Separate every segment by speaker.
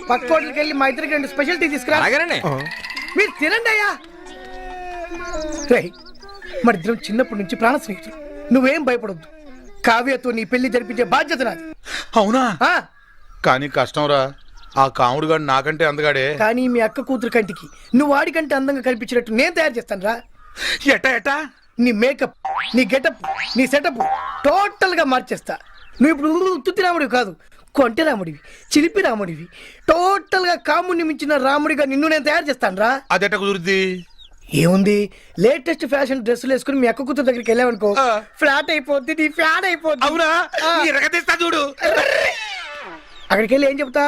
Speaker 1: పక్క హోటల్కి వెళ్ళి మా ఇద్దరికి 2 స్పెషల్ టీ తీసుకురా. మీరు తినండి అయ్యా. మన ఇద్దరం చిన్నప్పటి నుంచి ప్రాణ స్నేహితులు. నువ్వేం భయపడొద్దు. కావ్యతో నీ పెళ్లి జరిపించే బాధ్యత నాది.
Speaker 2: అవునా? కానీ కష్టంరా, ఆ కాముడు గాడు నాకంటే అందగాడే.
Speaker 1: కానీ మీ అక్క కూతురు కంటికి నువ్వు వాడికంటే అందంగా కనిపించినట్టు నేను తయారు చేస్తాను రా.
Speaker 2: ఎట్టా
Speaker 1: నీ మేకప్, నీ గెటప్, నీ సెటప్ టోటల్ గా మార్చేస్తా. నువ్వు ఇప్పుడు తుత్తి రాముడివి కాదు, కొంటె రాముడివి, చిలిపి రాముడివి. టోటల్ గా కాముడిని మించిన రాముడిగా నిన్ను నేను తయారు చేస్తాను రా.
Speaker 2: అదెట్ట కుదురుద్ది?
Speaker 1: ఏముంది, లేటెస్ట్ ఫ్యాషన్ డ్రెస్సులు వేసుకుని మీ అక్క కూతురు దగ్గరికి వెళ్ళావనుకో, ఫ్లాట్ అయిపోద్ది, నీ ఫ్యాన్ అయిపోద్ది.
Speaker 2: అవునా? చూడు,
Speaker 1: అక్కడికి వెళ్ళి ఏం చెప్తా?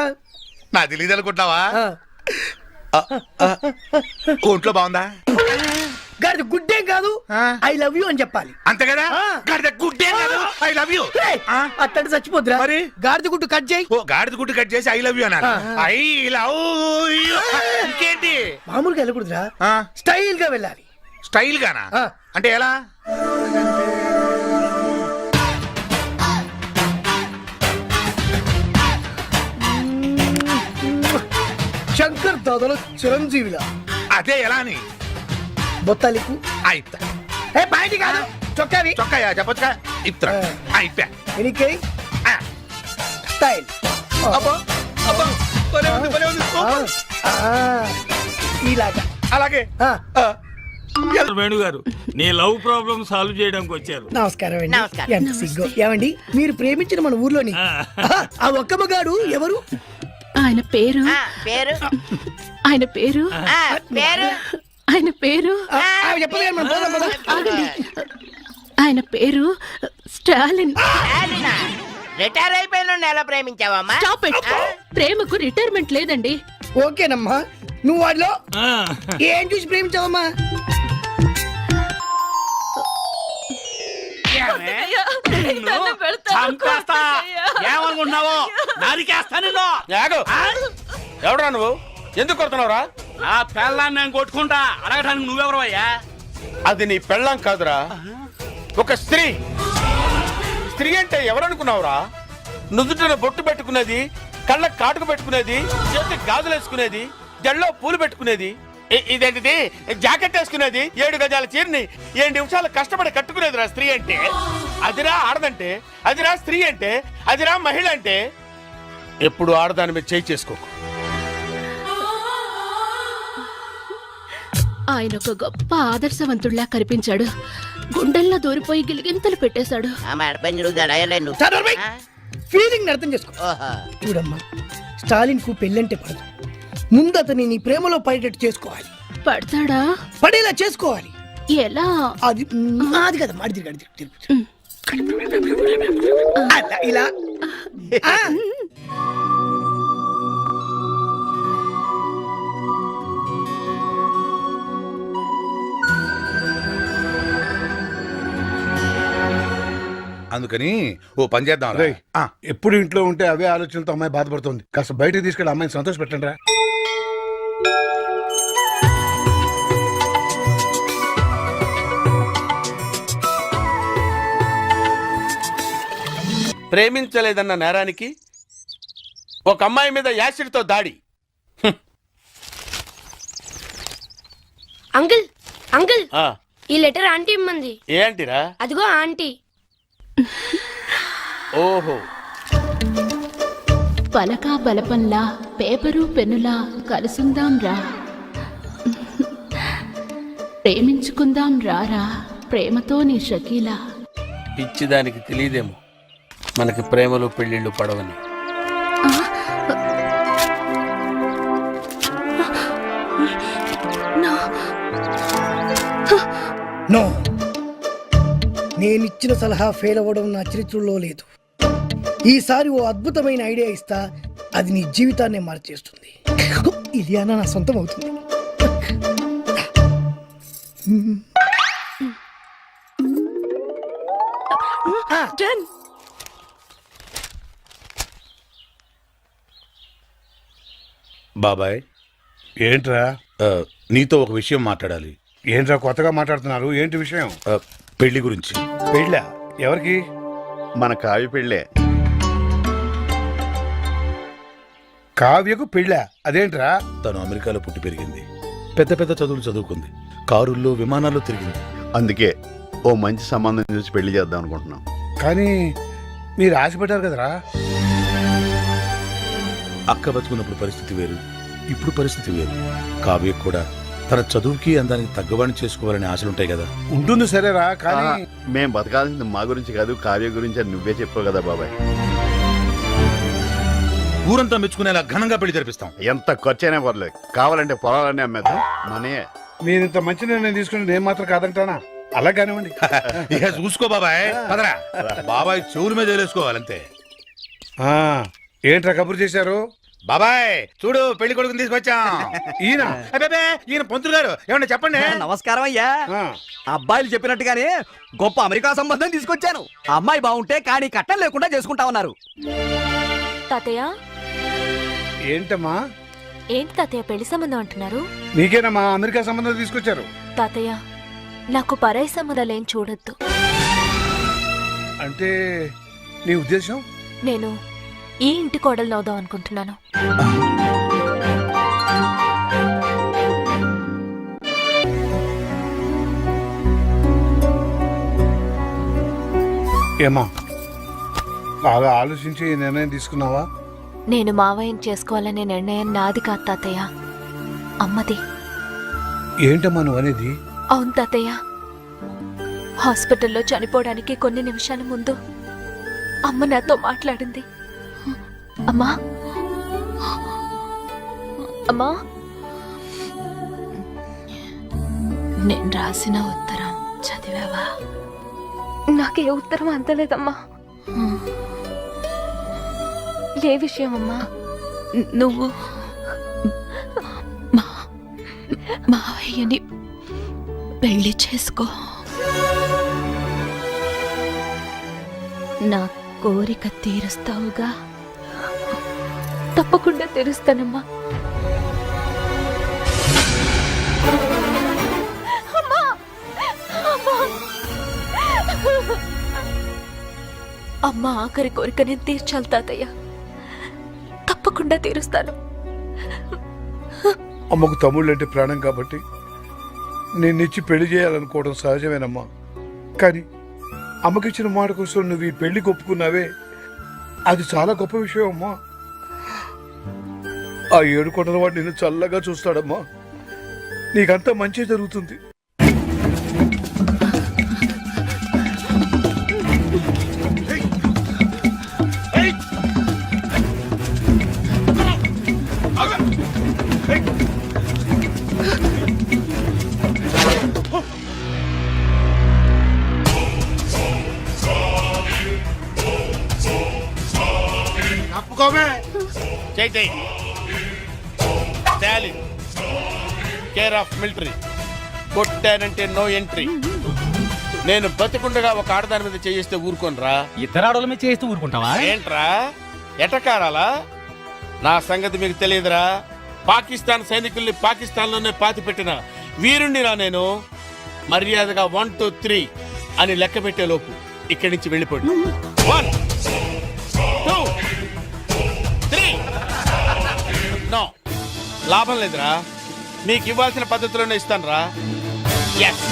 Speaker 2: నా తెలియదు అనుకుంటున్నావా? ఒంట్లో బాగుందా?
Speaker 1: గాడిద గుడ్డేం కాదు, ఐ లవ్ యూ అని చెప్పాలి.
Speaker 2: అంతే కదా? గాడిద గుడ్డేం కాదు, ఐ లవ్ యూ.
Speaker 1: అట్టంటే చచ్చిపోద్దురా. మరి గాడిద గుడ్డు కట్ చేయి.
Speaker 2: గాడిద గుడ్డు కట్ చేసి ఐ లవ్ యూ అన్నారు. I love you. ఇంకేంటి?
Speaker 1: మామూలుగా వెళ్ళకూడదురా, స్టైల్ గా వెళ్ళాలి.
Speaker 2: స్టైల్ గానా? అంటే ఎలా?
Speaker 1: శంకర్ దాదాలో చిరంజీవిలా.
Speaker 2: అదే ఎలా అని?
Speaker 1: బొత్తాలికు బయటి కాదు, చొక్కావి.
Speaker 2: చొక్కాయా చెప్పొచ్చుగా. ఇప్తా అయిపోయా.
Speaker 1: స్టైల్ ఇలాగా.
Speaker 2: అలాగే.
Speaker 3: వేణుగారు, నీ లవ్ ప్రాబ్లం సాల్వ్ చేయడానికి వచ్చారు.
Speaker 1: నమస్కారం అండి. ఎంత సిగ్గు. ఏమండి, మీరు ప్రేమించిన మన ఊర్లోని ఆ ఒక్క మగాడు ఎవరు?
Speaker 4: ఆయన పేరు ఆయన పేరు ఆయన పేరు ఆయన పేరు స్టాలిన్.
Speaker 5: రిటైర్ అయిపోయిన ఎలా ప్రేమించావమ్మా?
Speaker 4: ప్రేమకు రిటైర్మెంట్ లేదండి.
Speaker 1: ఓకేనమ్మా, నువ్వు వాడిలో ఏం చూసి ప్రేమించావమ్మా?
Speaker 3: ఏమనుకుంటున్నావు? నరికేస్తా నిన్ను.
Speaker 2: ఎవడరా నువ్వు? ఎందుకు కొడుతున్నావురా?
Speaker 3: ఆ పెళ్ళాన్ని నేను కొట్టుకుంటా. అడగటానికి నువ్వెవరు అయ్యా?
Speaker 2: అది నీ పెళ్ళాం కాదురా, ఒక స్త్రీ. స్త్రీ అంటే ఎవరనుకున్నావురా? నుదుటిన బొట్టు పెట్టుకునేది, కళ్ళకు కాటుకు పెట్టుకునేది, చేతికి గాజులు వేసుకునేది, జల్లో పూలు పెట్టుకునేది, ఇదేంటిది జాకెట్ వేసుకునేది, 7 గజాల చీరని 7 నిమిషాలు కష్టపడి కట్టుకునేదిరా స్త్రీ అంటే. అదిరా ఆడదంటే, అదిరా స్త్రీ అంటే, అదిరా మహిళ అంటే. ఎప్పుడు ఆడదాని మీద చేయి చేసుకోకు.
Speaker 4: ఆయన ఒక గొప్ప ఆదర్శవంతుడిలా కనిపించాడు. గుండెల్లో దూరిపోయి గిలిగింతలు పెట్టేశాడు.
Speaker 1: ఫీలింగ్ అర్థం చేసుకో. చూడమ్మా, స్టాలిన్ కు పెళ్ళంటే పడదు. ముందు అతని నీ ప్రేమలో పడేటట్టు చేసుకోవాలి.
Speaker 4: పడతాడా?
Speaker 1: పడేలా చేసుకోవాలి.
Speaker 4: ఎలా?
Speaker 1: అది కదా మాడి ఇలా.
Speaker 2: అందుకని ఓ పని చేద్దాం.
Speaker 6: ఎప్పుడు ఇంట్లో ఉంటే అవే ఆలోచనతో అమ్మాయి బాధపడుతుంది. కాస్త బయటకు తీసుకెళ్ళి అమ్మాయిని సంతోష పెట్టండి రా.
Speaker 2: ప్రేమించలేదన్న నేరానికి ఒక అమ్మాయి మీద యాసిడ్తో దాడి.
Speaker 7: అంకుల్ అంకుల్, ఈ లెటర్ ఆంటీ ఇమ్మంది.
Speaker 2: ఏంటిరా?
Speaker 7: అదిగో ఆంటీ.
Speaker 2: ఓహో.
Speaker 4: పలకా బలపంలా పేపరు పెన్నులా కలుసుందాం రా, ప్రేమించుకుందాం రారా, ప్రేమతో నీ షకీలా.
Speaker 2: పిచ్చిదానికి తెలియదేమో మనకి ప్రేమలు పెళ్లిళ్ళు పడవని.
Speaker 1: నో, నేనిచ్చిన సలహా ఫెయిల్ అవ్వడం నా చరిత్రలో లేదు. ఈసారి ఓ అద్భుతమైన ఐడియా ఇస్తా, అది నీ జీవితాన్ని మార్చేస్తుంది. ఇలియానా నా సొంతం అవుతుంది.
Speaker 2: బాబాయ్,
Speaker 6: ఏంట్రా?
Speaker 2: నీతో ఒక విషయం మాట్లాడాలి.
Speaker 6: ఏంట్రా కొత్తగా మాట్లాడుతున్నారు? ఏంటి విషయం?
Speaker 2: పెళ్లి గురించి.
Speaker 6: పెళ్ళా? ఎవరికి?
Speaker 8: మన కావి పెళ్ళే.
Speaker 6: కావ్యకు పెళ్ళా? అదేంట్రా?
Speaker 8: తను అమెరికాలో పుట్టి పెరిగింది, పెద్ద పెద్ద చదువులు చదువుకుంది, కారుల్లో విమానాల్లో తిరిగింది.
Speaker 9: అందుకే ఓ మంచి సంబంధం చూసి పెళ్లి చేద్దాం అనుకుంటున్నాం.
Speaker 6: కానీ మీరు ఆశపడ్డారు కదరా.
Speaker 8: అక్క బతుకున్నప్పుడు పరిస్థితి వేరు, ఇప్పుడు పరిస్థితి వేరు. కావ్య కూడా తన చదువుకి అందానికి తగ్గవాడిని చేసుకోవాలనే ఆశలుంటాయి కదా.
Speaker 6: ఉంటుంది సరేరా, కానీ
Speaker 9: మేం బతకాల్సింది మా గురించి కాదు, కావ్య గురించి అని నువ్వే చెప్పావు కదా బాబాయ్.
Speaker 8: ఊరంతా మెచ్చుకునేలా ఘనంగా పెళ్లి జరిపిస్తాం.
Speaker 9: ఎంత ఖర్చైనా పర్లేదు, కావాలంటే పొలాలన్నీ అమ్మేద్దాం. మనే
Speaker 6: మీరు ఇంత మంచి నిర్ణయం తీసుకుని నేను మాత్రం కాదంటానా? అలా కానివ్వండి.
Speaker 8: ఇక చూసుకో బాబాయ్, పదరా. బాబాయ్ చెవుల మీద వేసుకోవాలంతే.
Speaker 6: ఆ, ఏంట్రా కబురు చేశారు?
Speaker 8: బాబాయ్ చూడు, పెళ్లి కొడుకుని తీసుకొచ్చాం.
Speaker 6: ఈయన
Speaker 8: అబ్బబ్బే, ఈయన పంతులు గారు, ఏమన్నా చెప్పండి.
Speaker 10: నమస్కారం అయ్యా.
Speaker 6: ఆ,
Speaker 10: అబ్బాయిలు చెప్పినట్టుగానే గొప్ప అమెరికా సంబంధం తీసుకొచ్చాను. ఆ అమ్మాయి బాగుంటే కానీ కట్నం లేకుండా చేసుకుంటా ఉన్నారు.
Speaker 7: తాతయ్య
Speaker 6: ఏంటమ్మా?
Speaker 7: ఏంటి తాతయ్య పెళ్లి సంబంధం అంటున్నారు?
Speaker 6: నీకేనమ్మా అమెరికా సంబంధం తీసుకొచ్చారు.
Speaker 7: తాతయ్య నాకు పరాయి సంబంధాలేం చూడొద్దు.
Speaker 6: అంటే నీ ఉద్దేశం?
Speaker 7: నేను ఈ ఇంటి కోడలు నవ్వుదాం అనుకుంటున్నాను.
Speaker 6: ఏమా బాగా ఆలోచించి ఈ నిర్ణయం తీసుకున్నావా?
Speaker 7: నేను మావయ్యని చేసుకోవాలనే నిర్ణయం నాది కాదు తాతయ్య, అమ్మది.
Speaker 6: ఏంటమ్మా నువ్వు అనేది?
Speaker 7: అవును తాతయ్య, హాస్పిటల్లో చనిపోవడానికి కొన్ని నిమిషాల ముందు అమ్మ నాతో మాట్లాడింది. అమ్మా అమ్మా, నేను రాసిన ఉత్తరం చదివావా? నాకే ఉత్తరం అందలేదమ్మా. ఏ విషయం అమ్మా? నువ్వు మావయ్యని పెళ్లి చేసుకో. నా కోరిక తీరుస్తావుగా? తప్పకుండా తీరుస్తానమ్మా. అమ్మా! అమ్మా! అమ్మ ఆఖరి కోరిక నేను తీర్చాలి తాతయ్య, తప్పకుండా తీరుస్తాను.
Speaker 6: అమ్మకు తమ్ముళ్ళు అంటే ప్రాణం కాబట్టి నిన్నిచ్చి పెళ్లి చేయాలనుకోవడం సహజమేనమ్మా. కానీ అమ్మకిచ్చిన మాట కోసం నువ్వు ఈ పెళ్లి ఒప్పుకున్నావే, అది చాలా గొప్ప విషయం అమ్మా. ఆ 7 కొండల వాడు నిన్ను చల్లగా చూస్తాడమ్మా. నీకంతా మంచి జరుగుతుంది.
Speaker 2: చైతే స్టాలిన్ కేర్ ఆఫ్ మిలిటరీ, కొట్టానంటే నో ఎంట్రీ. నేను బతికుండగా ఒక ఆడదాని మీద చేయిస్తే ఊరుకోనరా?
Speaker 3: ఇద్దరు ఆడోళ్ళ మీద చేస్తూ ఊరుకుంటావా?
Speaker 2: ఏంట్రా ఎటకారాలా? నా సంగతి మీకు తెలియదురా. పాకిస్తాన్ సైనికుల్ని పాకిస్తాన్లోనే పాతి పెట్టిన వీరుణ్ణిరా నేను. మర్యాదగా 1 2 3 అని లెక్క పెట్టే లోపు ఇక్కడి నుంచి వెళ్ళిపోయి 1 2 3. నో, లాభం లేదురా. మీకు ఇవ్వాల్సిన పద్ధతిలోనే ఇస్తాను రా. ఎస్.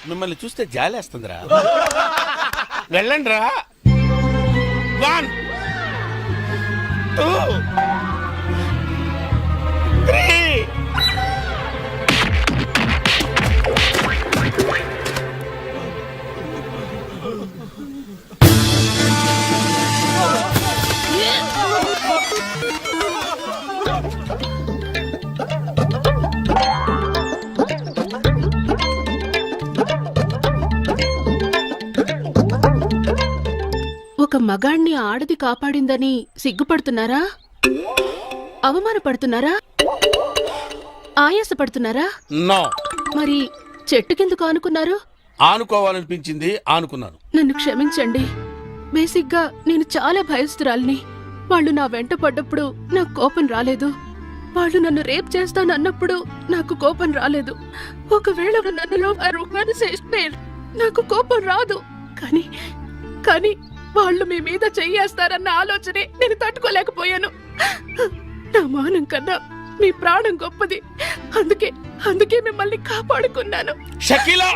Speaker 2: మిమ్మల్ని చూస్తే జాలేస్తుందిరా. వెళ్ళండి రా. 1 2 3.
Speaker 4: ఒక మగాణ్ణి ఆడది కాపాడిందని సిగ్గుపడుతున్నారా? అవమానపడుతున్నారా? ఆయాసపడుతున్నారా?
Speaker 2: నో.
Speaker 4: మరి చెట్టుకెందుకు ఆనుకున్నారు?
Speaker 2: ఆనుకోవాలనిపించింది, ఆనుకున్నాను.
Speaker 4: నన్ను క్షమించండి. బేసిక్గా నేను చాలా భయస్తురాల్ని. వాళ్ళు నా వెంట పడ్డప్పుడు నాకు కోపం రాలేదు. వాళ్ళు నన్ను రేప్ చేస్తానన్నప్పుడు నాకు కోపం రాలేదు. ఒకవేళ నన్నులో నాకు కోపం రాదు. కానీ కానీ వాళ్ళు మీ మీద చెయ్యేస్తారన్న ఆలోచనే నేను తట్టుకోలేకపోయాను. నా మానం కన్నా మీ ప్రాణం గొప్పది. అందుకే మిమ్మల్ని కాపాడుకున్నాను.
Speaker 2: షకీలా,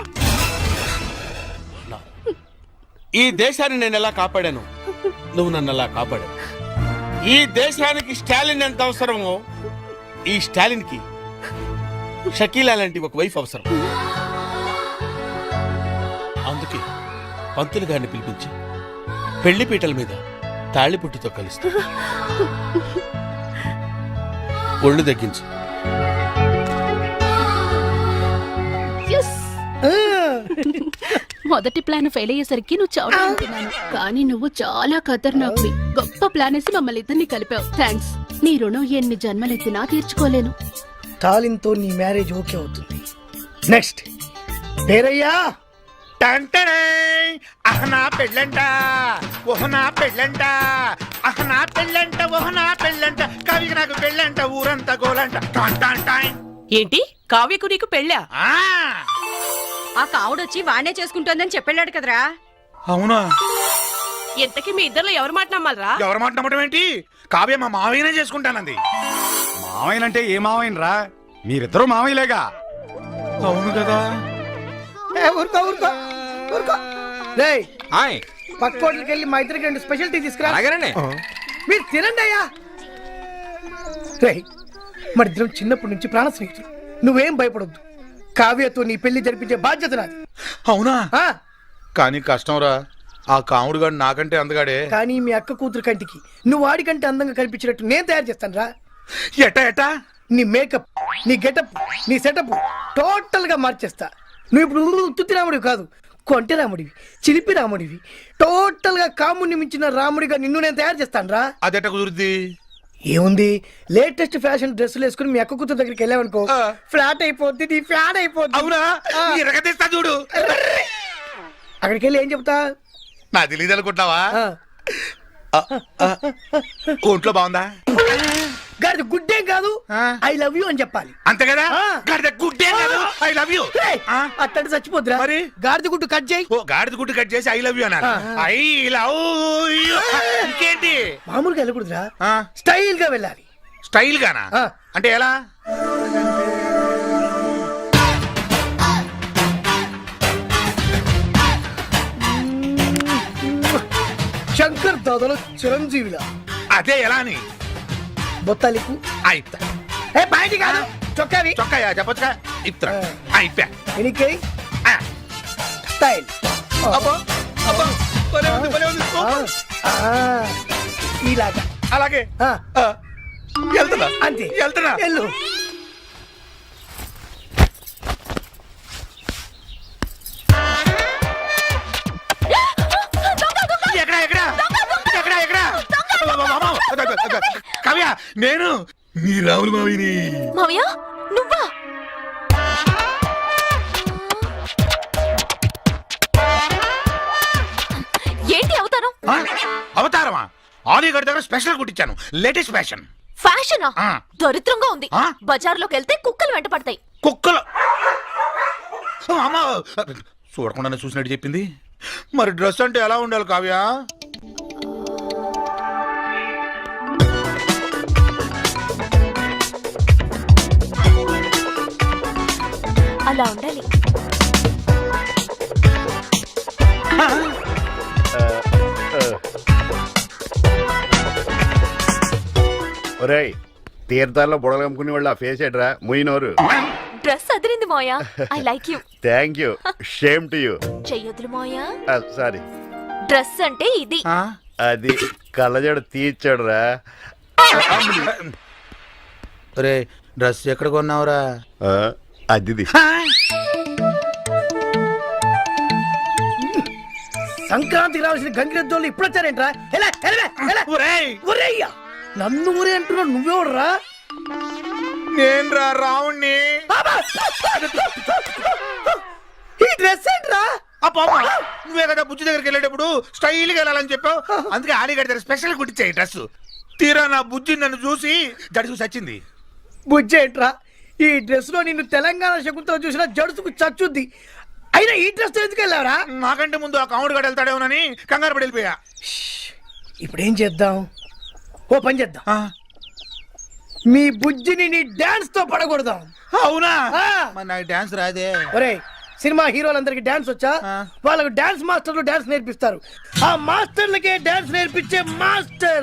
Speaker 2: ఈ దేశాన్ని నేను ఎలా కాపాడాను, నువ్వు నన్ను అలా కాపాడావు. ఈ దేశానికి స్టాలిన్ ఎంత అవసరమో, ఈ స్టాలిన్ కి షకీలా లాంటి ఒక వైఫ్ అవసరం. అందుకే పంతులు గారిని పిలిపించి పెళ్లి పీటల మీద తాళిపుట్టుతో కలుస్తా. ఒళ్ళు తగ్గించు.
Speaker 4: మొదటి ప్లాన్ ఫెయిల్ అయ్యేసరికి నువ్వు చావుతున్నాను, కానీ నువ్వు చాలా ఖతర్నాక్వి. గొప్ప ప్లాన్ వేసి మమ్మల్ని ఇద్దరిని కలిపావు. థ్యాంక్స్. నీ రుణం ఎన్ని జన్మలెత్తినా తీర్చుకోలేను.
Speaker 1: తాలింతో నీ మ్యారేజ్ ఓకే అవుతుంది. నెక్స్ట్ పేరయ్యా.
Speaker 2: అహనా పెళ్ళంట, ఓహనా పెళ్ళంట, అహనా పెళ్ళంట, ఓహనా పెళ్ళంట, కవికి నాకు పెళ్ళంట, ఊరంతా గోలంట.
Speaker 11: ఏంటి కావ్యకు నీకు పెళ్ళా?
Speaker 2: ఆ
Speaker 11: ఆ కావుడొచ్చి వాణ్ణే చేసుకుంటోందని చెప్పాడు కదరా.
Speaker 2: అవునా?
Speaker 11: ఎంతకీ మీ ఇద్దరిలో ఎవరు మాట నమ్మాలరా?
Speaker 2: ఎవరు మాట నమ్మటం ఏంటి? కావ్య మా మావయ్యనే చేసుకుంటానంది.
Speaker 10: మావయ్యనంటే ఏ మావయ్యనరా? మీరిద్దరూ మావయ్యలేగా.
Speaker 2: అవును కదా.
Speaker 1: ఊరుకో ఊరుకో ఊరుకో. రేయ్, పక్క హోటల్కి వెళ్ళి మా ఇద్దరికి 2 స్పెషల్ టీ తీసుకురా. మీరు తినండి అయ్యా. రేయ్, మన ఇద్దరం చిన్నప్పటి నుంచి ప్రాణ స్నేహితులు. నువ్వేం భయపడొద్దు. కావ్యతో నీ పెళ్లి జరిపించే బాధ్యత నాది.
Speaker 8: అవునా?
Speaker 1: ఆ,
Speaker 8: కానీ కష్టంరా, ఆ కాముడు గాడు నాకంటే అందగాడే.
Speaker 1: కానీ మీ అక్క కూతురు కంటికి నువ్వు వాడికంటే అందంగా కనిపించినట్టు నేను తయారు చేస్తాను రా.
Speaker 2: ఎట్టా
Speaker 1: నీ మేకప్, నీ గెటప్, నీ సెటప్ టోటల్ గా మార్చేస్తా. నువ్వు ఇప్పుడు ఉత్తుత్తి రాముడివి కాదు, కొంటె రాముడివి, చిలిపి రాముడివి. టోటల్ గా కాముడిని మించిన రాముడిగా నిన్ను నేను తయారు చేస్తాను రా.
Speaker 8: అదెట్ట కుదురుద్ది?
Speaker 1: ఏముంది, లేటెస్ట్ ఫ్యాషన్ డ్రెస్సులు వేసుకుని మీ అక్క కూతురు దగ్గరికి వెళ్ళావనుకో, ఫ్లాట్ అయిపోద్ది, నీ ఫ్యాన్ అయిపోద్ది.
Speaker 2: అవునా? ఎరగదీస్తా చూడు.
Speaker 1: అక్కడికి వెళ్ళి ఏం చెప్తా?
Speaker 2: నా తెలియదు అనుకుంటావా?
Speaker 1: ఆ,
Speaker 2: ఒంట్లో బాగుందా?
Speaker 1: గాడిద గుడ్డేం కాదు, ఐ లవ్ యూ అని చెప్పాలి.
Speaker 2: అంతే కదా. గుడ్డే కాదు, ఐ లవ్ యూ.
Speaker 1: అట్టంటే చచ్చిపోద్దురా.
Speaker 2: మరి
Speaker 1: గాడిద గుడ్డు కట్ చేయి.
Speaker 2: ఓ గాడిద గుడ్డు కట్ చేసి ఐ లవ్ యూ అన్నారు. I love you. ఇంకేంటి?
Speaker 1: మామూలుగా వెళ్ళకూడదురా,
Speaker 2: ఆ,
Speaker 1: స్టైల్ గా వెళ్ళాలి.
Speaker 2: స్టైల్ గానా?
Speaker 1: ఆ.
Speaker 2: అంటే ఎలా?
Speaker 1: శంకర్ దాదాలో చిరంజీవిలా.
Speaker 2: అదే ఎలా అని
Speaker 1: బొత్తాలికు
Speaker 2: అయితా.
Speaker 1: ఏ బయటి కాదు, చొక్కావి.
Speaker 2: చొక్కాయా చెప్పొచ్చుగా. ఇత్ర అయిపోయా.
Speaker 1: ఎనికై స్టైల్. ఇలాగా
Speaker 2: అలాగే
Speaker 1: ఆ,
Speaker 2: వెళ్తున్నా
Speaker 1: అంతే.
Speaker 2: వెళ్తున్నా.
Speaker 1: వెళ్ళు.
Speaker 2: ఎక్కడ ఎక్కడ ఎక్కడ ఎక్కడ? కవ్య, నేను నీ రాములు మావిని.
Speaker 7: మావయ్య నువ్వా? ఏంటి అవతారం?
Speaker 2: అవతారమా? ఆలీగఢ్ దగ్గర స్పెషల్ కుట్టించాను, లేటెస్ట్ ఫ్యాషన్.
Speaker 7: ఫ్యాషనా?
Speaker 2: ఆ.
Speaker 7: దరిద్రంగా ఉంది.
Speaker 2: ఆ?
Speaker 7: బజార్లోకి వెళ్తే కుక్కలు వెంట పడతాయి.
Speaker 2: కుక్కలు. అమ్మా, చూడకుండానే చూసినట్టు చెప్పింది. మరి డ్రెస్ అంటే ఎలా ఉండాలి కావ్య?
Speaker 7: అలా ఉండాలి.
Speaker 9: ఒరేయ్, తీర్థాల్లో బుడగలు అమ్ముకునే వాళ్ళు ఆ ఫేస్ ఎట్రా ముయినోరు.
Speaker 7: డ్రెస్ అదిరింది మోయా. I like you.
Speaker 9: Thank you. Shame to you.
Speaker 7: చెయ్యొద్దులు మోయా.
Speaker 9: సారీ.
Speaker 7: డ్రెస్ అంటే ఇది.
Speaker 9: అది కళ్ళజోడు తీర్చాడురా.
Speaker 8: రే, డ్రెస్ ఎక్కడ కొన్నావురా?
Speaker 9: అది
Speaker 1: సంక్రాంతికి రావాల్సిన గంగిరెద్దోళ్ళు ఇప్పుడు వచ్చారేంట్రా? నన్ను ఊరే అంటున్నా, నువ్వెవడరా?
Speaker 2: నేను రా రావుణ్ణి.
Speaker 1: ఈ డ్రెస్ ఏంట్రా?
Speaker 2: నువ్వే కదా బుజ్జి దగ్గరికి వెళ్ళేటప్పుడు స్టైల్ గా వెళ్ళాలని చెప్పావు. అందుకే ఆలీగఢ్ దగ్గర స్పెషల్ కుట్టించాయి డ్రెస్. తీరా నా బుజ్జి నన్ను చూసి జడి చూసి వచ్చింది.
Speaker 1: బుజ్జేంట్రా ఈ డ్రెస్ లో నిన్ను తెలంగాణ శకుంతో చూసిన జడుసుకు చచ్చుద్ది. అయినా ఈ డ్రెస్ ఎందుకు వెళ్ళావరా?
Speaker 2: నాకంటే ముందు ఆ కాముడు గడు వెళ్తాడేమోనని కంగారు పడి వెళ్ళిపోయా.
Speaker 1: ఇప్పుడు ఏం చేద్దాం? ఓ పని చేద్దాం, మీ బుజ్జిని నీ డాన్స్ తో పడగొడదాం.
Speaker 2: అవునా?
Speaker 1: ఆ.
Speaker 2: మరి నాకు డాన్స్ రాదే.
Speaker 1: ఒరేయ్, సినిమా హీరోలందరికి డాన్స్ వచ్చా? వాళ్ళకు డాన్స్ మాస్టర్లు డాన్స్ నేర్పిస్తారు. ఆ మాస్టర్లకే డాన్స్ నేర్పించే మాస్టర్